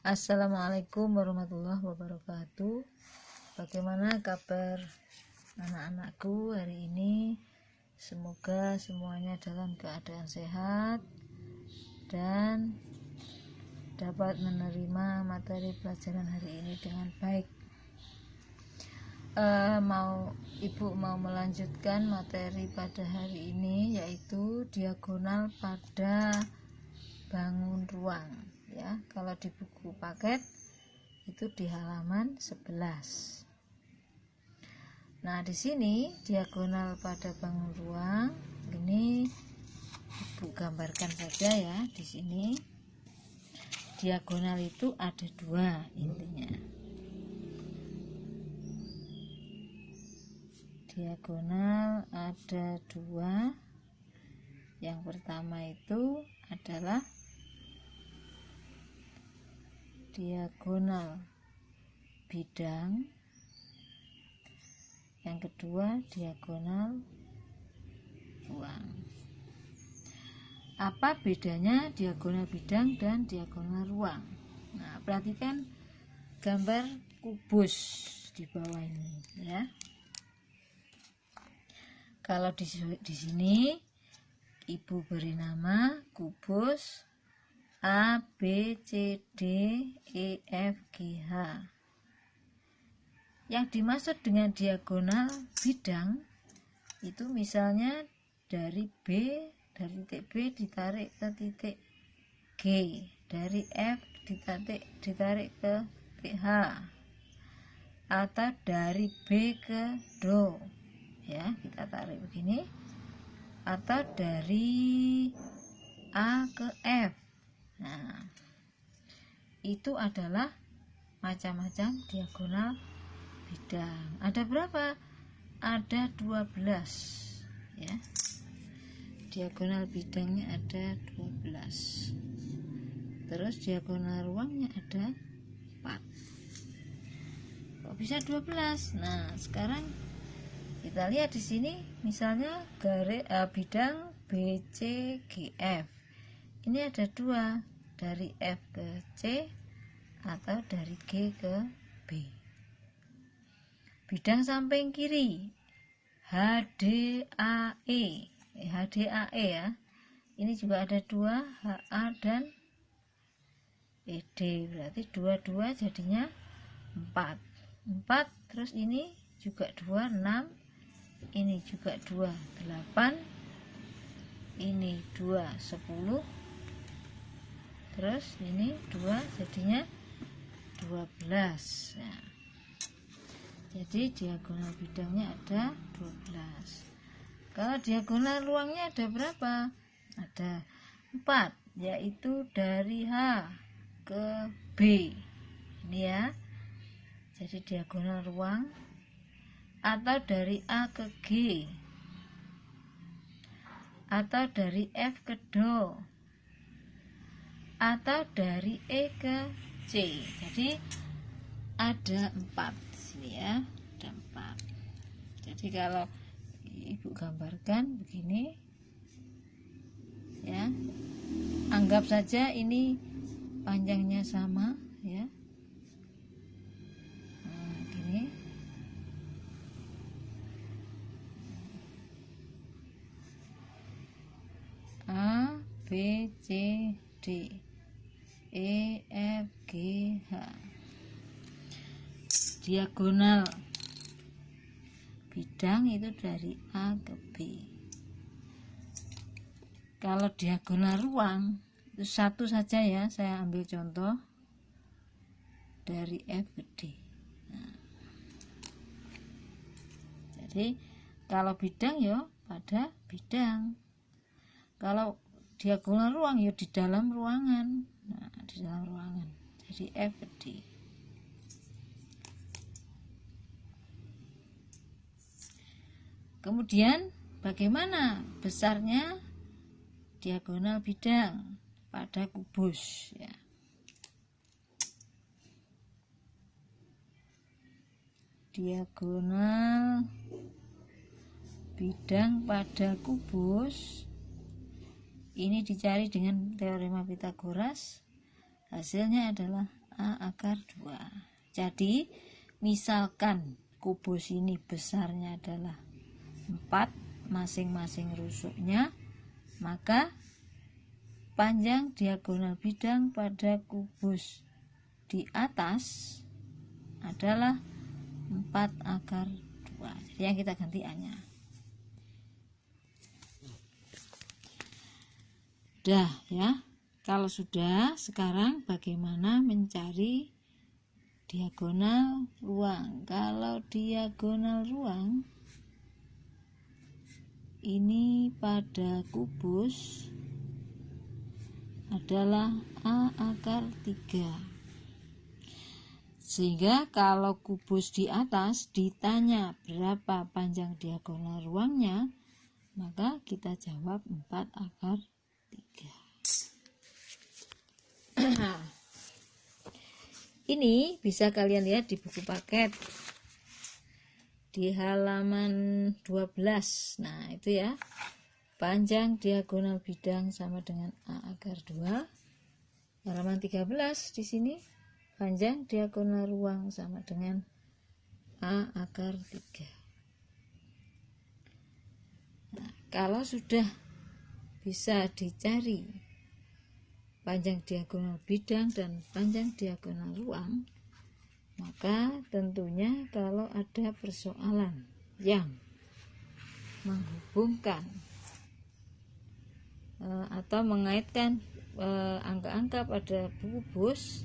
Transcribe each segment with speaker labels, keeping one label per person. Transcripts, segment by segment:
Speaker 1: Assalamualaikum warahmatullahi wabarakatuh. Bagaimana kabar anak-anakku hari ini? Semoga semuanya dalam keadaan sehat dan dapat menerima materi pelajaran hari ini dengan baik. Ibu mau melanjutkan materi pada hari ini, yaitu diagonal pada bangun ruang. Ya, kalau di buku paket itu di halaman 11. Nah, di sini diagonal pada bangun ruang ini Ibu gambarkan saja ya. Di sini diagonal itu ada dua intinya. Diagonal ada dua. Yang pertama itu adalah diagonal bidang, yang kedua diagonal ruang. Apa bedanya diagonal bidang dan diagonal ruang? Nah, perhatikan gambar kubus di bawah ini ya. Kalau di sini Ibu beri nama kubus A, B, C, D, E, F, G, H. Yang dimaksud dengan diagonal bidang itu misalnya dari titik B ditarik ke titik G, dari F ditarik ke titik H, atau dari B ke Do, ya kita tarik begini, atau dari A ke F. Nah, itu adalah macam-macam diagonal bidang. Ada berapa? Ada 12 ya. Diagonal bidangnya ada 12. Terus diagonal ruangnya ada 4. Kok bisa 12? Nah, sekarang kita lihat di sini misalnya bidang B, C, G, F. Ini ada dua, dari F ke C atau dari G ke B. Bidang samping kiri HDAE ya. Ini juga ada dua, HA dan ED. Berarti dua jadinya 4. Terus ini juga 2, 6. Ini juga 2, 8. Ini 2, 10. Terus ini 2 jadinya 12. Nah, jadi diagonal bidangnya ada 12. Kalau diagonal ruangnya ada berapa? Ada 4, yaitu dari H ke B. Ini ya. Jadi diagonal ruang, atau dari A ke G, atau dari F ke Do, atau dari E ke C. Jadi ada 4 di sini ya, ada 4. Jadi kalau Ibu gambarkan begini ya, anggap saja ini panjangnya sama ya. Nah, gini. A, B, C, D, E, F, G, H. Diagonal bidang itu dari A ke B. Kalau diagonal ruang itu satu saja ya, saya ambil contoh dari F ke D. Nah, jadi kalau bidang ya pada bidang. Kalau diagonal ruang ya di dalam ruangan. Nah, di dalam ruangan. Jadi F ke D. Kemudian bagaimana besarnya diagonal bidang pada kubus ya. Diagonal bidang pada kubus ini dicari dengan teorema Pythagoras. Hasilnya adalah A akar 2. Jadi misalkan kubus ini besarnya adalah 4 masing-masing rusuknya, maka panjang diagonal bidang pada kubus di atas adalah 4 akar 2. Jadi yang kita ganti A-nya. Dah ya. Kalau sudah, sekarang bagaimana mencari diagonal ruang? Kalau diagonal ruang ini pada kubus adalah A akar 3. Sehingga kalau kubus di atas ditanya berapa panjang diagonal ruangnya, maka kita jawab 4 akar 3. Ini bisa kalian lihat di buku paket di halaman 12. Nah, itu ya. Panjang diagonal bidang sama dengan A akar 2. Halaman 13 di sini. Panjang diagonal ruang sama dengan A akar 3. Nah, kalau sudah bisa dicari panjang diagonal bidang dan panjang diagonal ruang, maka tentunya kalau ada persoalan yang menghubungkan atau mengaitkan angka-angka pada kubus,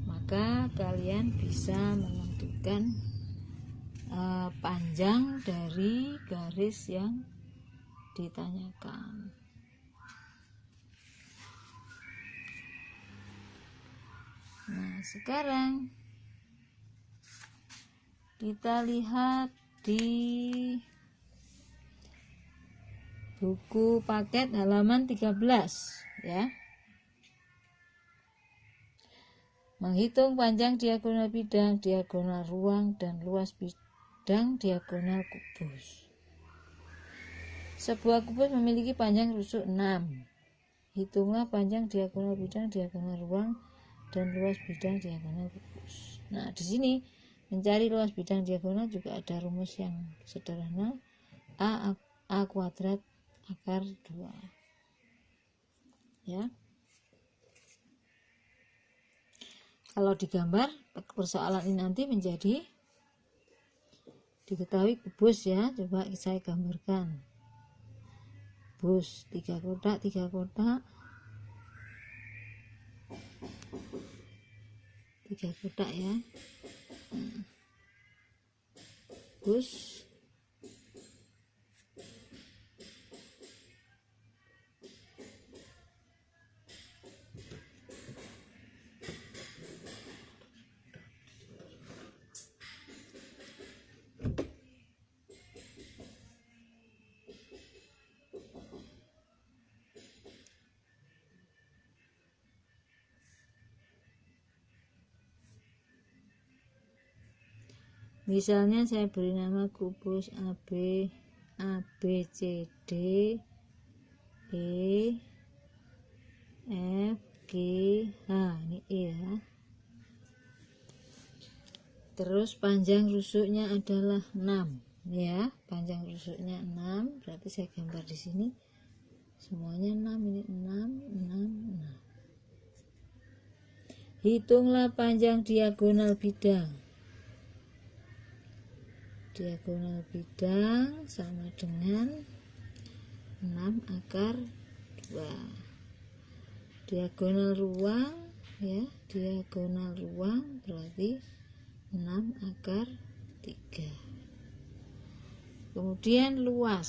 Speaker 1: maka kalian bisa menentukan panjang dari garis yang ditanyakan. Nah, sekarang kita lihat di buku paket halaman 13 ya. Menghitung panjang diagonal bidang, diagonal ruang, dan luas bidang diagonal kubus. Sebuah kubus memiliki panjang rusuk 6. Hitunglah panjang diagonal bidang, diagonal ruang, dan luas bidang diagonal kubus. Nah, di sini mencari luas bidang diagonal juga ada rumus yang sederhana. A kuadrat akar 2. Ya. Kalau digambar persoalan ini nanti menjadi diketahui kubus ya. Coba saya gambarkan. Kubus 3 kotak, 3 kotak. 3 kotak ya. Kubus misalnya saya beri nama kubus AB, ABCD, E, F, G, H. Ini E ya. Terus panjang rusuknya adalah 6 ya. Panjang rusuknya 6, berarti saya gambar di sini semuanya 6. Ini 6, 6, 6. Hitunglah panjang diagonal bidang. Diagonal bidang sama dengan 6 akar 2. Diagonal ruang ya, diagonal ruang berarti 6 akar 3. Kemudian luas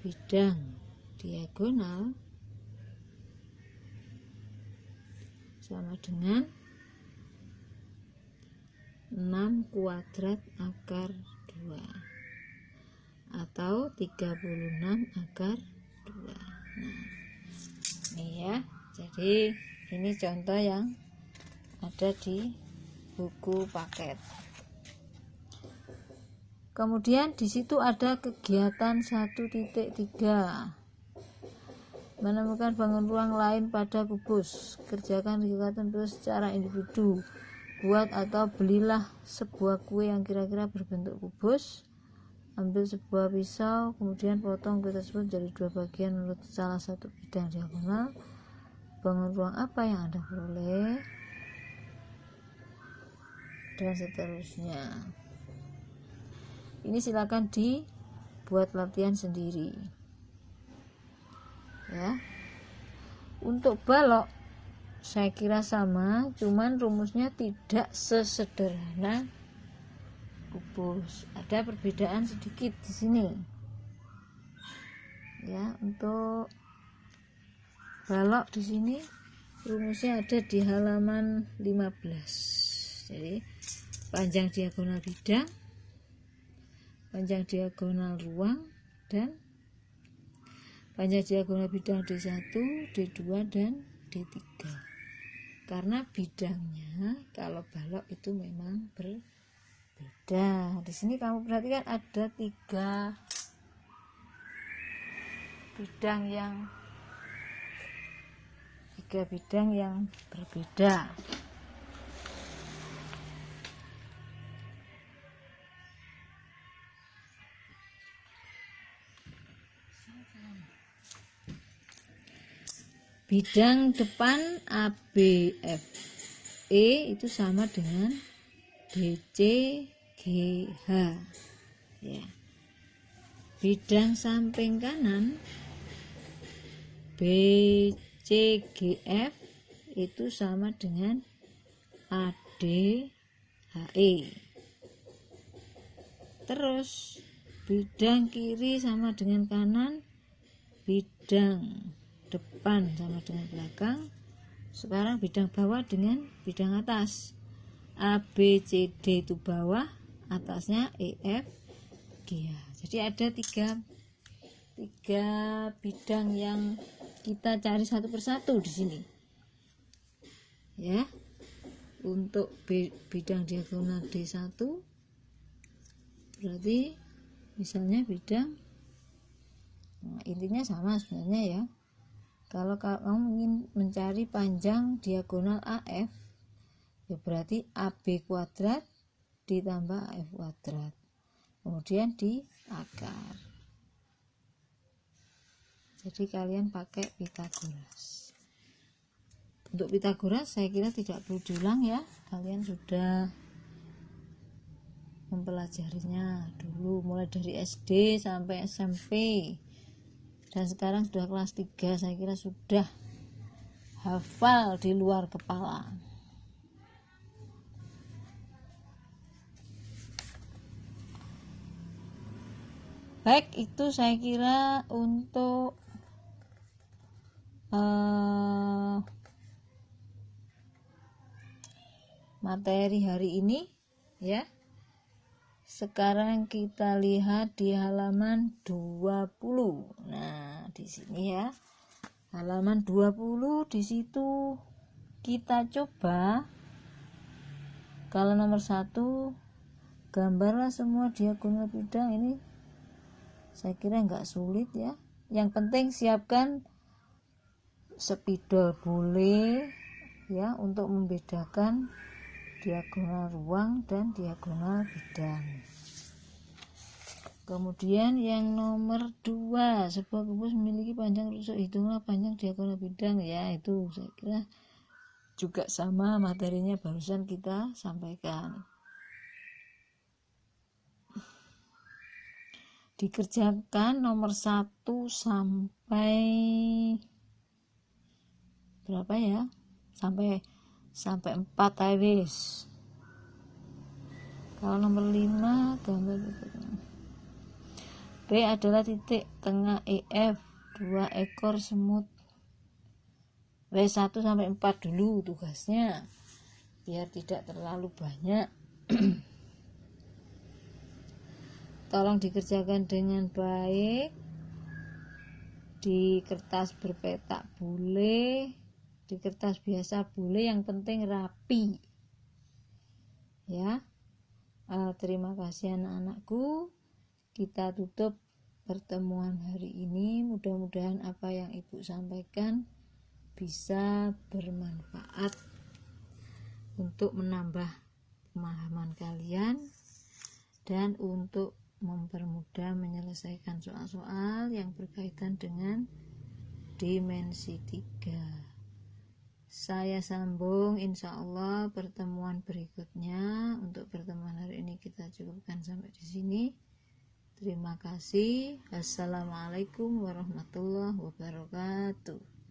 Speaker 1: bidang diagonal sama dengan 6 kuadrat akar 2 atau 36 akar 2. Nah, ini ya. Jadi ini contoh yang ada di buku paket. Kemudian di situ ada kegiatan 1.3. Menemukan bangun ruang lain pada kubus. Kerjakan kegiatan terus secara individu. Buat atau belilah sebuah kue yang kira-kira berbentuk kubus. Ambil sebuah pisau, kemudian potong kue tersebut jadi 2 bagian menurut salah satu bidang diagonal. Bangun ruang apa yang Anda peroleh? Dan seterusnya. Ini silakan dibuat latihan sendiri. Ya. Untuk balok saya kira sama, cuman rumusnya tidak sesederhana kubus. Ada perbedaan sedikit di sini. Ya, untuk balok di sini rumusnya ada di halaman 15. Jadi panjang diagonal bidang, panjang diagonal ruang, dan panjang diagonal bidang D1, D2, dan D3. Karena bidangnya kalau balok itu memang berbeda. Di sini kamu perhatikan ada 3 bidang yang berbeda. Bidang depan ABFE itu sama dengan BCGH. Ya. Bidang samping kanan BCGF itu sama dengan ADHE. Terus bidang kiri sama dengan kanan, bidang depan sama dengan belakang. Sekarang bidang bawah dengan bidang atas. ABCD itu bawah, atasnya EF G. Jadi ada tiga bidang yang kita cari satu persatu di sini. Ya. Untuk bidang diagonal D1 berarti misalnya bidang, intinya sama sebenarnya ya. Kalau kamu ingin mencari panjang diagonal AF, ya berarti AB kuadrat ditambah AF kuadrat, kemudian di akar. Jadi kalian pakai Pitagoras. Untuk Pitagoras saya kira tidak perlu diulang ya, kalian sudah mempelajarinya dulu mulai dari SD sampai SMP. Dan sekarang sudah kelas 3, saya kira sudah hafal di luar kepala. Baik, itu saya kira untuk materi hari ini ya. Sekarang kita lihat di halaman 20. Nah, di sini ya. Halaman 20 di situ kita coba kalau nomor 1 gambarlah semua diagonal bidang. Ini saya kira nggak sulit ya. Yang penting siapkan spidol boleh ya untuk membedakan diagonal ruang dan diagonal bidang. Kemudian yang nomor 2, sebuah kubus memiliki panjang rusuk, hitunglah panjang diagonal bidang. Ya, itu saya kira juga sama materinya barusan kita sampaikan. Dikerjakan nomor 1 sampai berapa ya? Sampai 4 wis. Kalau nomor 5 gambar B adalah titik tengah EF, 2 ekor semut. W1 sampai 4 dulu tugasnya biar tidak terlalu banyak. Tolong dikerjakan dengan baik. Di kertas berpetak boleh, di kertas biasa boleh, yang penting rapi ya. Terima kasih anak-anakku. Kita tutup pertemuan hari ini. Mudah-mudahan apa yang Ibu sampaikan bisa bermanfaat untuk menambah pemahaman kalian dan untuk mempermudah menyelesaikan soal-soal yang berkaitan dengan dimensi 3. Saya sambung insya Allah pertemuan berikutnya. Untuk pertemuan hari ini kita cukupkan sampai di sini. Terima kasih. Assalamualaikum warahmatullahi wabarakatuh.